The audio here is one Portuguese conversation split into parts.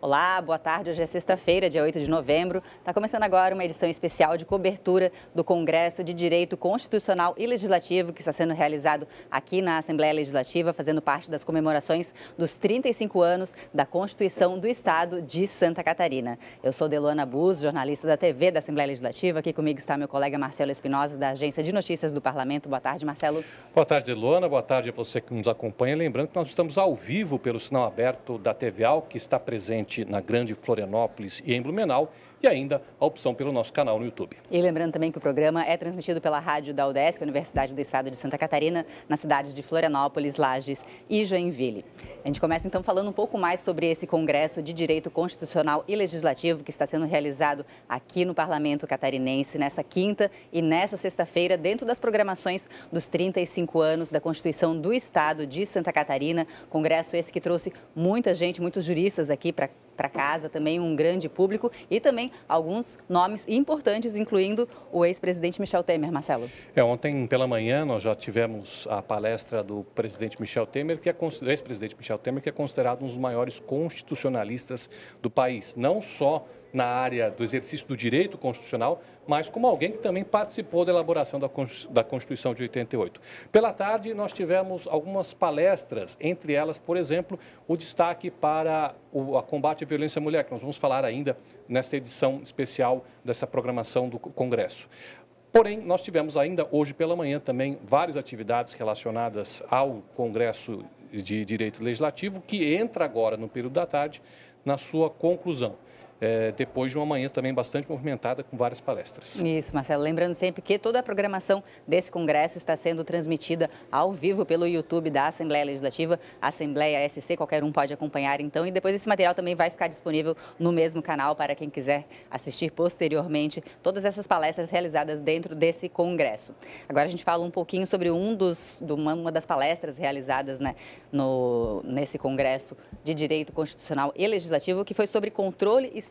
Olá, boa tarde. Hoje é sexta-feira, dia 8 de novembro. Está começando agora uma edição especial de cobertura do Congresso de Direito Constitucional e Legislativo, que está sendo realizado aqui na Assembleia Legislativa, fazendo parte das comemorações dos 35 anos da Constituição do Estado de Santa Catarina. Eu sou Deluana Bus, jornalista da TV da Assembleia Legislativa. Aqui comigo está meu colega Marcelo Espinosa, da Agência de Notícias do Parlamento. Boa tarde, Marcelo. Boa tarde, Deluana. Boa tarde a você que nos acompanha. Lembrando que nós estamos ao vivo pelo sinal aberto da TVAL, que está presente na Grande Florianópolis e em Blumenau, e ainda a opção pelo nosso canal no YouTube. E lembrando também que o programa é transmitido pela rádio da UDESC, Universidade do Estado de Santa Catarina, nas cidades de Florianópolis, Lages e Joinville. A gente começa então falando um pouco mais sobre esse Congresso de Direito Constitucional e Legislativo que está sendo realizado aqui no Parlamento Catarinense nessa quinta e nessa sexta-feira, dentro das programações dos 35 anos da Constituição do Estado de Santa Catarina. Congresso esse que trouxe muita gente, muitos juristas aqui para casa, também um grande público e também alguns nomes importantes, incluindo o ex-presidente Michel Temer, Marcelo. Ontem pela manhã nós já tivemos a palestra do presidente Michel Temer, ex-presidente Michel Temer, que é considerado um dos maiores constitucionalistas do país, não só na área do exercício do direito constitucional, mas como alguém que também participou da elaboração da Constituição de 88. Pela tarde, nós tivemos algumas palestras, entre elas, por exemplo, o destaque para o combate à violência à mulher, que nós vamos falar ainda nessa edição especial dessa programação do Congresso. Porém, nós tivemos ainda hoje pela manhã também várias atividades relacionadas ao Congresso de Direito Legislativo, que entra agora no período da tarde na sua conclusão. Depois de uma manhã também bastante movimentada com várias palestras. Isso, Marcelo. Lembrando sempre que toda a programação desse congresso está sendo transmitida ao vivo pelo YouTube da Assembleia Legislativa, Assembleia SC, qualquer um pode acompanhar então, e depois esse material também vai ficar disponível no mesmo canal para quem quiser assistir posteriormente todas essas palestras realizadas dentro desse congresso. Agora a gente fala um pouquinho sobre uma das palestras realizadas, né, nesse congresso de Direito Constitucional e Legislativo, que foi sobre controle externo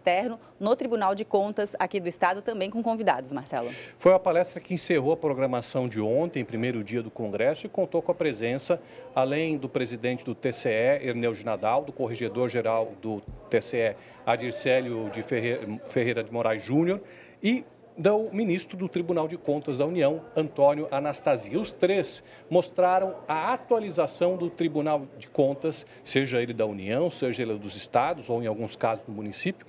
no Tribunal de Contas aqui do Estado, também com convidados, Marcelo. Foi a palestra que encerrou a programação de ontem, primeiro dia do Congresso, e contou com a presença, além do presidente do TCE, Erneu de Nadal, do corregedor-geral do TCE, Adircélio de Ferreira de Moraes Júnior, e do ministro do Tribunal de Contas da União, Antônio Anastasia. Os três mostraram a atualização do Tribunal de Contas, seja ele da União, seja ele dos estados ou, em alguns casos, do município,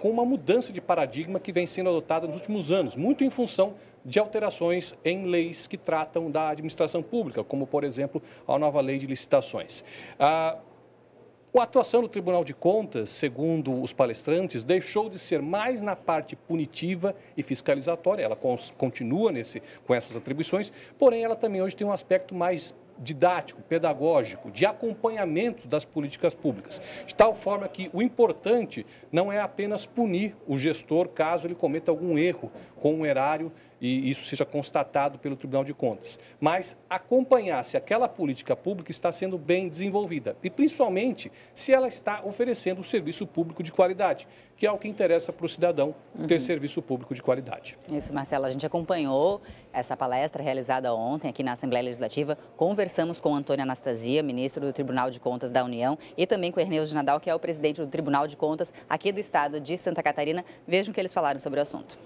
com uma mudança de paradigma que vem sendo adotada nos últimos anos, muito em função de alterações em leis que tratam da administração pública, como, por exemplo, a nova lei de licitações. A atuação do Tribunal de Contas, segundo os palestrantes, deixou de ser mais na parte punitiva e fiscalizatória. Ela continua com essas atribuições, porém ela também hoje tem um aspecto mais didático, pedagógico, de acompanhamento das políticas públicas, de tal forma que o importante não é apenas punir o gestor caso ele cometa algum erro com um erário e isso seja constatado pelo Tribunal de Contas, mas acompanhar se aquela política pública está sendo bem desenvolvida e, principalmente, se ela está oferecendo um serviço público de qualidade, que é o que interessa para o cidadão ter serviço público de qualidade. Isso, Marcelo. A gente acompanhou essa palestra realizada ontem aqui na Assembleia Legislativa. Conversamos com Antônio Anastasia, ministro do Tribunal de Contas da União, e também com Erneu de Nadal, que é o presidente do Tribunal de Contas aqui do Estado de Santa Catarina. Vejam o que eles falaram sobre o assunto.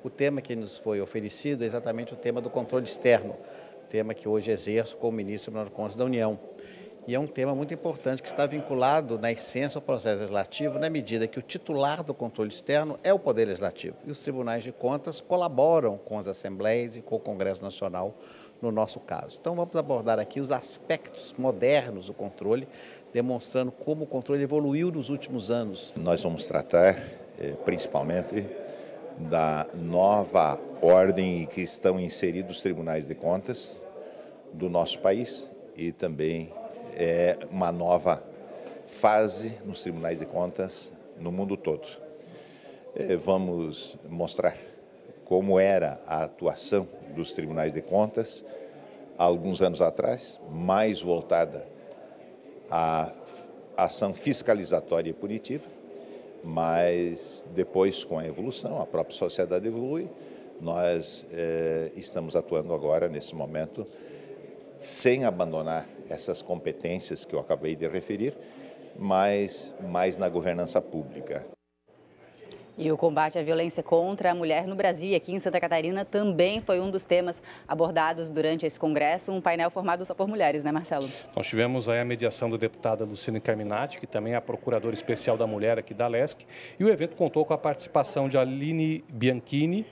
O tema que nos foi oferecido é exatamente o tema do controle externo, tema que hoje exerço como ministro do Tribunal de Contas da União. E é um tema muito importante que está vinculado, na essência, ao processo legislativo, na medida que o titular do controle externo é o Poder Legislativo. E os tribunais de contas colaboram com as assembleias e com o Congresso Nacional, no nosso caso. Então, vamos abordar aqui os aspectos modernos do controle, demonstrando como o controle evoluiu nos últimos anos. Nós vamos tratar, principalmente, da nova ordem em que estão inseridos os tribunais de contas do nosso país e também uma nova fase nos tribunais de contas no mundo todo. Vamos mostrar como era a atuação dos tribunais de contas há alguns anos atrás, mais voltada à ação fiscalizatória e punitiva, mas depois, com a evolução, a própria sociedade evolui, nós estamos atuando agora, nesse momento, sem abandonar essas competências que eu acabei de referir, mais na governança pública. E o combate à violência contra a mulher no Brasil e aqui em Santa Catarina também foi um dos temas abordados durante esse congresso, um painel formado só por mulheres, né, Marcelo? Nós tivemos aí a mediação da deputada Luciane Carminati, que também é a procuradora especial da mulher aqui da LESC, e o evento contou com a participação de Alice Bianchini,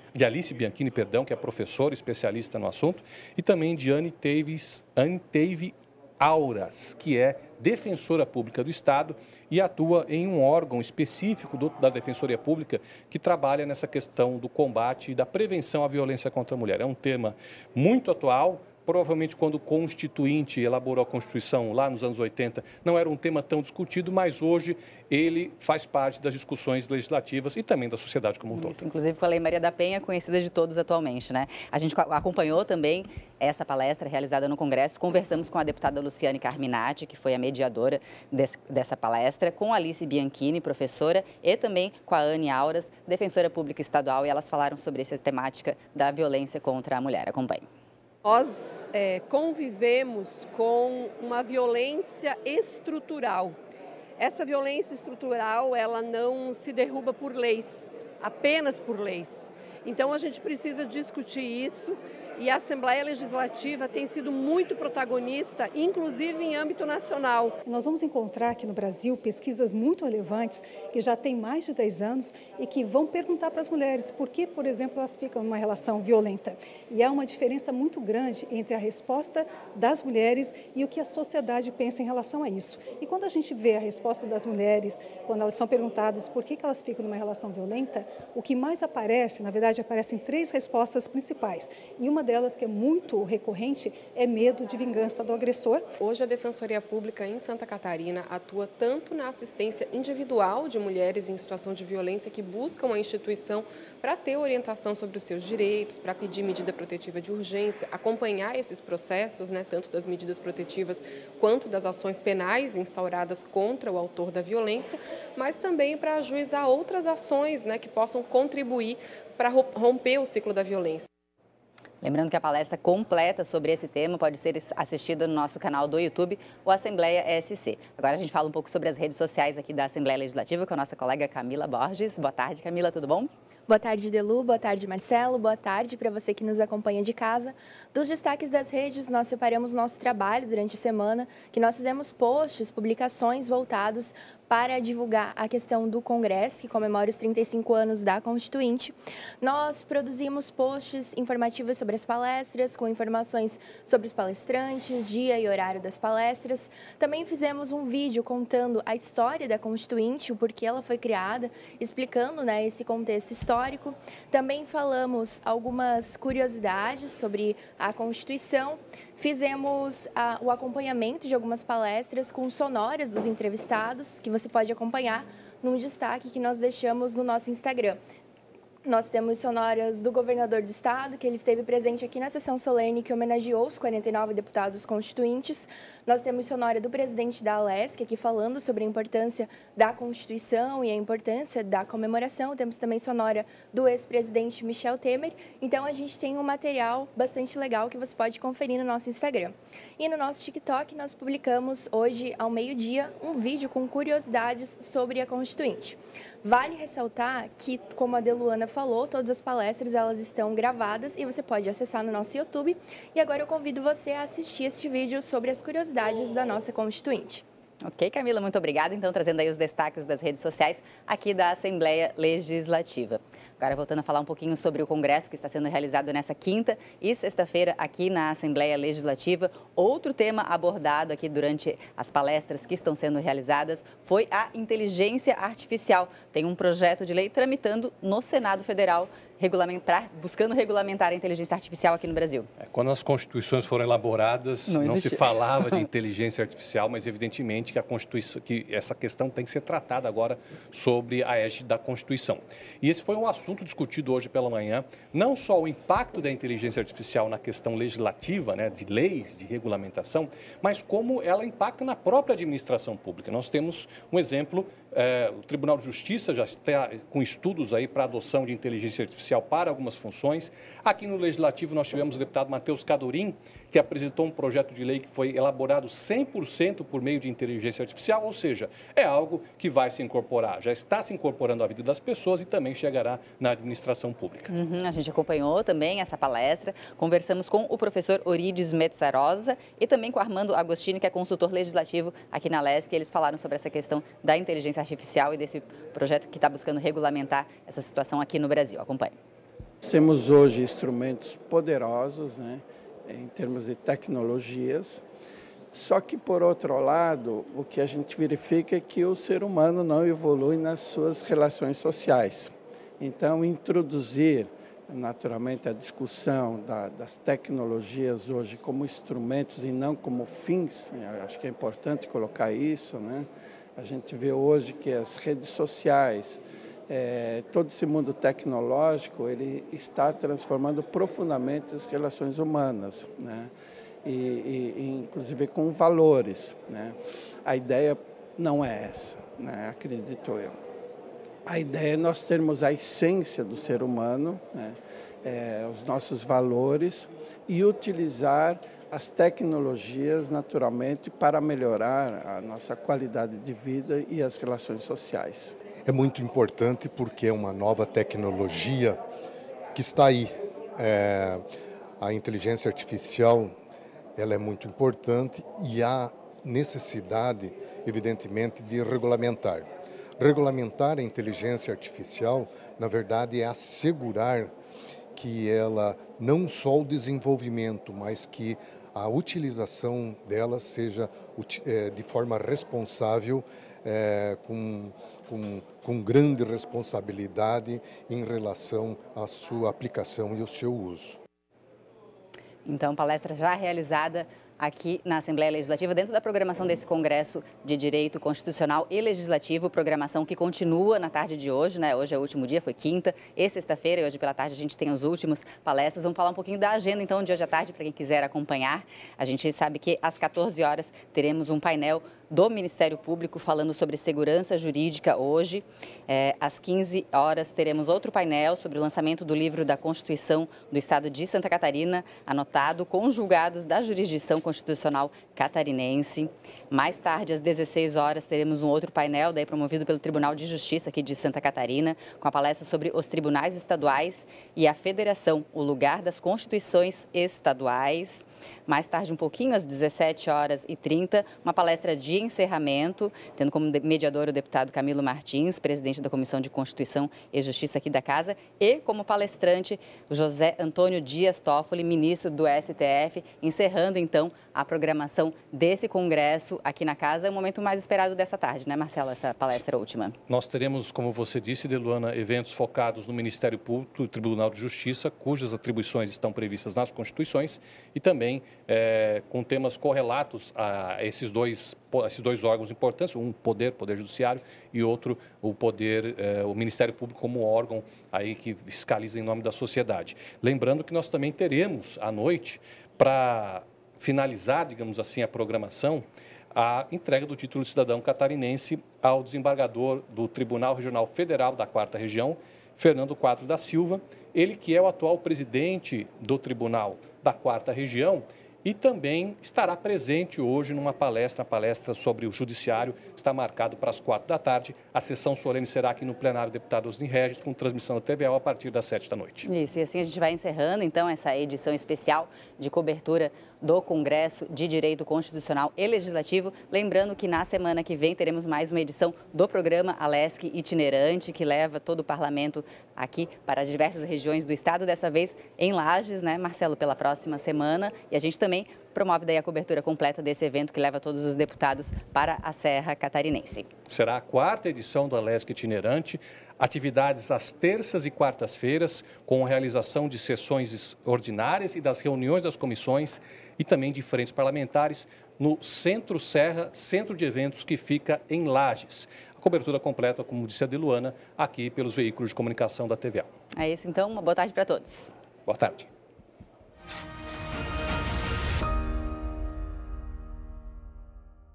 que é professora especialista no assunto, e também de Anne Teive Auras, que é defensora pública do Estado e atua em um órgão específico da Defensoria Pública que trabalha nessa questão do combate e da prevenção à violência contra a mulher. É um tema muito atual. Provavelmente, quando o Constituinte elaborou a Constituição lá nos anos 80, não era um tema tão discutido, mas hoje ele faz parte das discussões legislativas e também da sociedade como um todo. Inclusive com a Lei Maria da Penha, conhecida de todos atualmente, né? A gente acompanhou também essa palestra realizada no Congresso, conversamos com a deputada Luciane Carminati, que foi a mediadora dessa palestra, com a Alice Bianchini, professora, e também com a Anne Auras, defensora pública estadual, e elas falaram sobre essa temática da violência contra a mulher. Acompanhe. Nós convivemos com uma violência estrutural. Essa violência estrutural, ela não se derruba por leis, apenas por leis. Então, a gente precisa discutir isso e a Assembleia Legislativa tem sido muito protagonista, inclusive em âmbito nacional. Nós vamos encontrar aqui no Brasil pesquisas muito relevantes que já têm mais de 10 anos e que vão perguntar para as mulheres por que, por exemplo, elas ficam numa relação violenta. E há uma diferença muito grande entre a resposta das mulheres e o que a sociedade pensa em relação a isso. E quando a gente vê a resposta das mulheres, quando elas são perguntadas por que elas ficam numa relação violenta, o que mais aparece, na verdade, aparecem 3 respostas principais. E uma delas, que é muito recorrente, é medo de vingança do agressor. Hoje a Defensoria Pública em Santa Catarina atua tanto na assistência individual de mulheres em situação de violência que buscam a instituição para ter orientação sobre os seus direitos, para pedir medida protetiva de urgência, acompanhar esses processos, né, tanto das medidas protetivas quanto das ações penais instauradas contra o autor da violência, mas também para ajuizar outras ações, né, que possam contribuir para romper o ciclo da violência. Lembrando que a palestra completa sobre esse tema pode ser assistida no nosso canal do YouTube, o Assembleia SC. Agora a gente fala um pouco sobre as redes sociais aqui da Assembleia Legislativa com a nossa colega Camila Borges. Boa tarde, Camila, tudo bom? Boa tarde, Delu. Boa tarde, Marcelo. Boa tarde para você que nos acompanha de casa. Dos destaques das redes, nós separamos nosso trabalho durante a semana, que nós fizemos posts, publicações voltados para divulgar a questão do Congresso, que comemora os 35 anos da Constituinte. Nós produzimos posts informativos sobre as palestras, com informações sobre os palestrantes, dia e horário das palestras. Também fizemos um vídeo contando a história da Constituinte, o porquê ela foi criada, explicando, né, esse contexto histórico. Também falamos algumas curiosidades sobre a Constituição. Fizemos o acompanhamento de algumas palestras com sonoras dos entrevistados, que você pode acompanhar num destaque que nós deixamos no nosso Instagram. Nós temos sonoras do governador do estado, que ele esteve presente aqui na sessão solene que homenageou os 49 deputados constituintes. Nós temos sonora do presidente da ALESC, aqui falando sobre a importância da Constituição e a importância da comemoração. Temos também sonora do ex-presidente Michel Temer. Então, a gente tem um material bastante legal que você pode conferir no nosso Instagram. E no nosso TikTok, nós publicamos hoje, ao meio-dia, um vídeo com curiosidades sobre a Constituinte. Vale ressaltar que, como a Deluana falou, todas as palestras elas estão gravadas e você pode acessar no nosso YouTube. E agora eu convido você a assistir este vídeo sobre as curiosidades da nossa Constituinte. Ok, Camila, muito obrigada. Então, trazendo aí os destaques das redes sociais aqui da Assembleia Legislativa. Agora, voltando a falar um pouquinho sobre o Congresso que está sendo realizado nessa quinta e sexta-feira aqui na Assembleia Legislativa. Outro tema abordado aqui durante as palestras que estão sendo realizadas foi a inteligência artificial. Tem um projeto de lei tramitando no Senado Federal, buscando regulamentar a inteligência artificial aqui no Brasil. Quando as constituições foram elaboradas, não se falava de inteligência artificial, mas evidentemente que essa questão tem que ser tratada agora sobre a égide da Constituição. E esse foi um assunto discutido hoje pela manhã, não só o impacto da inteligência artificial na questão legislativa, né, de leis, de regulamentação, mas como ela impacta na própria administração pública. Nós temos um exemplo O Tribunal de Justiça já está com estudos aí para adoção de inteligência artificial para algumas funções. Aqui no Legislativo nós tivemos o deputado Matheus Cadorim, que apresentou um projeto de lei que foi elaborado 100% por meio de inteligência artificial, ou seja, é algo que vai se incorporar, já está se incorporando à vida das pessoas e também chegará na administração pública. A gente acompanhou também essa palestra, conversamos com o professor Orides Metzarosa e também com o Armando Agostini, que é consultor legislativo aqui na LESC. Eles falaram sobre essa questão da inteligência artificial e desse projeto que está buscando regulamentar essa situação aqui no Brasil. Acompanhe. Temos hoje instrumentos poderosos, né, em termos de tecnologias, só que, por outro lado, o que a gente verifica é que o ser humano não evolui nas suas relações sociais. Então, introduzir naturalmente a discussão das tecnologias hoje como instrumentos e não como fins, eu acho que é importante colocar isso, né? A gente vê hoje que as redes sociais, todo esse mundo tecnológico, ele está transformando profundamente as relações humanas, né? E inclusive com valores, né? A ideia não é essa, né? Acredito eu. A ideia é nós termos a essência do ser humano, né? Os nossos valores e utilizar as tecnologias naturalmente para melhorar a nossa qualidade de vida e as relações sociais. É muito importante porque é uma nova tecnologia que está aí. A inteligência artificial, ela é muito importante e há necessidade, evidentemente, de regulamentar. Regulamentar a inteligência artificial, na verdade, é assegurar que ela, não só o desenvolvimento, mas que a utilização dela seja de forma responsável, com grande responsabilidade em relação à sua aplicação e ao seu uso. Então, palestra já realizada aqui na Assembleia Legislativa, dentro da programação desse Congresso de Direito Constitucional e Legislativo, programação que continua na tarde de hoje, né? Hoje é o último dia, foi quinta e sexta-feira, e hoje pela tarde a gente tem as últimas palestras. Vamos falar um pouquinho da agenda, então, de hoje à tarde, para quem quiser acompanhar. A gente sabe que às 14 horas teremos um painel do Ministério Público falando sobre segurança jurídica hoje. Às 15 horas teremos outro painel sobre o lançamento do livro da Constituição do Estado de Santa Catarina, anotado com julgados da jurisdição constitucional catarinense. Mais tarde, às 16 horas, teremos um outro painel, daí promovido pelo Tribunal de Justiça aqui de Santa Catarina, com a palestra sobre os tribunais estaduais e a federação, o lugar das constituições estaduais. Mais tarde, um pouquinho, às 17h30, uma palestra de encerramento, tendo como mediador o deputado Camilo Martins, presidente da Comissão de Constituição e Justiça aqui da Casa, e como palestrante, o José Antônio Dias Toffoli, ministro do STF, encerrando, então, a programação desse congresso aqui na Casa. É o momento mais esperado dessa tarde, né, Marcelo, essa palestra última? Nós teremos, como você disse, Deluana, eventos focados no Ministério Público e Tribunal de Justiça, cujas atribuições estão previstas nas Constituições, e também com temas correlatos a esses dois órgãos importantes, um Poder Judiciário, e outro o Ministério Público como órgão aí que fiscaliza em nome da sociedade. Lembrando que nós também teremos à noite, para finalizar, digamos assim, a programação, a entrega do título de cidadão catarinense ao desembargador do Tribunal Regional Federal da 4ª Região, Fernando Quadros da Silva, ele que é o atual presidente do Tribunal da 4ª Região, e também estará presente hoje numa palestra, sobre o Judiciário, que está marcado para as 4 da tarde. A sessão solene será aqui no plenário Deputado Osni Regis, com transmissão da TVO a partir das 7 da noite. Isso, e assim a gente vai encerrando, então, essa edição especial de cobertura do Congresso de Direito Constitucional e Legislativo. Lembrando que na semana que vem teremos mais uma edição do programa ALESC Itinerante, que leva todo o parlamento aqui para diversas regiões do estado, dessa vez em Lages, né, Marcelo, pela próxima semana. E a gente também promove daí a cobertura completa desse evento que leva todos os deputados para a Serra Catarinense. Será a 4ª edição do ALESC Itinerante, atividades às terças e quartas-feiras, com a realização de sessões ordinárias e das reuniões das comissões e também de frentes parlamentares no Centro Serra, centro de eventos que fica em Lages. A cobertura completa, como disse a Deluana, aqui pelos veículos de comunicação da TVA. É isso, então. Uma boa tarde para todos. Boa tarde.